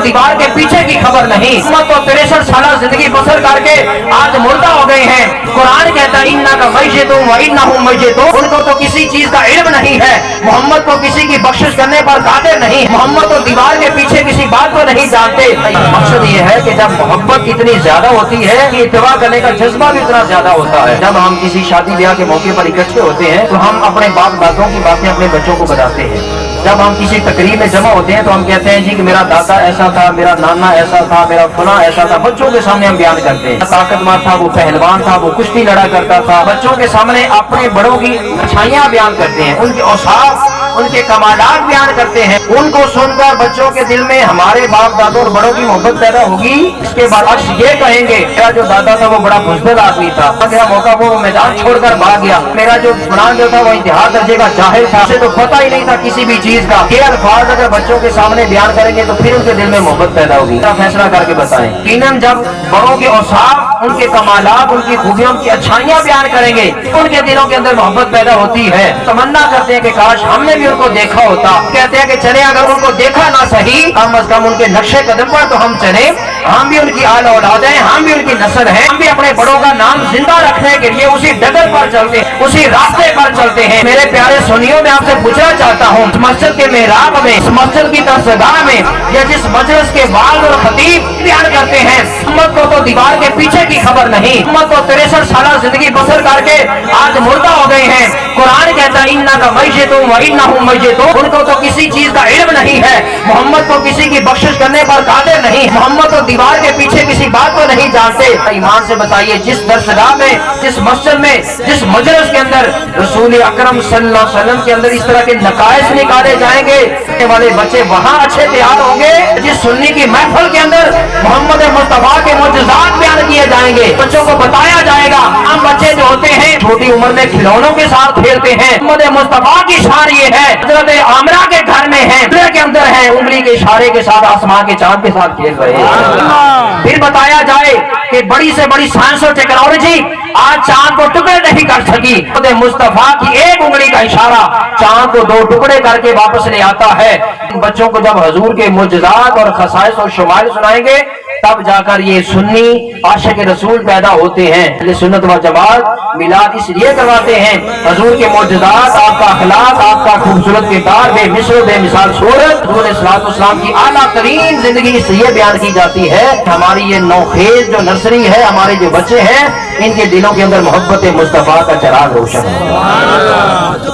दीवार के पीछे की खबर नहीं। उम्मत तो 63 साल जिंदगी बसर करके आज मुर्दा हो गए हैं। कुरान कहता है इन्ना का मैयतुम व इन्नहुम मैयतून। उनको तो किसी चीज का इल्म नहीं है। मोहम्मद को किसी की बख्शिश करने पर कादिर नहीं। मोहम्मद तो दीवार के पीछे किसी बात को नहीं जानते। मकसद ये है कि जब मोहब्बत इतनी ज्यादा होती है कि इत्तिबा करने का जज्बा भी इतना ज्यादा होता है। जब हम किसी शादी ब्याह के मौके पर इकट्ठे होते हैं तो हम अपने बाप दादों की बातें अपने बच्चों को बताते हैं। जब हम किसी तकरीर में जमा होते हैं तो हम कहते हैं जी कि मेरा दादा ऐसा था, मेरा नाना ऐसा था, मेरा फला ऐसा था। बच्चों के सामने हम बयान करते हैं। ताकतवर था, वो पहलवान था, वो कुश्ती लड़ा करता था। बच्चों के सामने अपने बड़ों की अच्छाइयाँ बयान करते हैं, उनके औसाफ, उनके कमालात बयान करते हैं। उनको सुनकर बच्चों के दिल में हमारे बाप दादों और बड़ों की मोहब्बत पैदा होगी। इसके बाद अक्स ये कहेंगे मेरा जो दादा था वो बड़ा बुज़दिल आदमी था, मेरा मौका वो मैदान छोड़कर भाग गया। मेरा जो फलां जो था वो इंतहा दर्जे का जाहिल था, उसे तो पता ही नहीं था किसी भी चीज का। ये अल्फाज अगर बच्चों के सामने बयान करेंगे तो फिर उनके दिल में मोहब्बत पैदा होगी। फैसला करके बताएं। यकीनन जब बड़ों के औसाफ, उनके कमालात, उनकी खूबियों की अच्छाइयाँ बयान करेंगे उनके दिलों के अंदर मोहब्बत पैदा होती है। तमन्ना करते हैं कि काश हमने भी उनको देखा होता। कहते हैं कि चले अगर उनको देखा ना सही कम अज कम उनके नक्शे कदम पर तो हम चले। हम भी उनकी आल औलाद हैं, हम भी उनकी नस्ल है। हम भी अपने बड़ों का नाम जिंदा रखने के लिए उसी डगर पर चलते हैं, उसी रास्ते पर चलते हैं। मेरे प्यारे सुनियों, मैं आपसे पूछना चाहता हूँ, मस्जिद के मेहराब में, इस मस्जिद की दरसगाह में या जिस मजलिस के वालिद और खतीब बयान करते हैं उम्मत को तो दीवार के पीछे की खबर नहीं। उम्मत तो 63 साल जिंदगी बसर करके आज मुर्दा हो गए हैं। कुरान कहता है इन्ना का मैयतुम व इन्नहुम मैयतून। उनको तो किसी चीज का इल्म नहीं है। मोहम्मद को किसी की बख्शिश करने पर कादिर नहीं। मोहम्मद तो दीवार के पीछे किसी बात को नहीं जानते। ईमान से बताइए, जिस दरसगाह में, जिस मस्जिद में, जिस मजलिस के अंदर रसूल अकरम सल्लल्लाहु अलैहि वसल्लम के अंदर इस तरह के नकाइस निकाले जाएंगे वाले बच्चे वहां अच्छे तैयार होंगे। जिस सुन्नी की महफिल के अंदर मोहम्मद मुस्तफा के मुजज़ात बयान किए जाएंगे, बच्चों को बताया जाएगा। हम बच्चे जो होते हैं छोटी उम्र में खिलौनों के साथ खेलते हैं। मोहम्मद मुस्तफा की शान ये है, हजरत आमरा के घर में है, के अंदर है, उंगली के इशारे के साथ आसमां के चांद के साथ खेल रहे हैं। फिर बताया जाए कि बड़ी से बड़ी साइंस और टेक्नोलॉजी आज चांद को टुकड़े नहीं कर सकी। मुस्तफा की एक उंगली का इशारा चांद को 2 टुकड़े करके वापस ले आता है। बच्चों को जब हजूर के मुजज़ात और खसाइस और शुमाइल सुनाएंगे तब जाकर ये सुन्नी आशिक रसूल पैदा होते हैं। सुन्नत व जमात मिलाद इसलिए करवाते हैं, हजूर के मुजज़ात, आपका अखलाक, आपका खूबसूरत किरदार, बेमिसाल बेमिसाल सूरत, हजूर सल्लल्लाहु अलैहि वसल्लम की आला तरीन जिंदगी इसलिए बयान की जाती है। हमारी ये नौखेज जो नर्सरी है, हमारे जो बच्चे हैं, इनके दिलों के अंदर मोहब्बत मुस्तफा का चिराग रोशन है।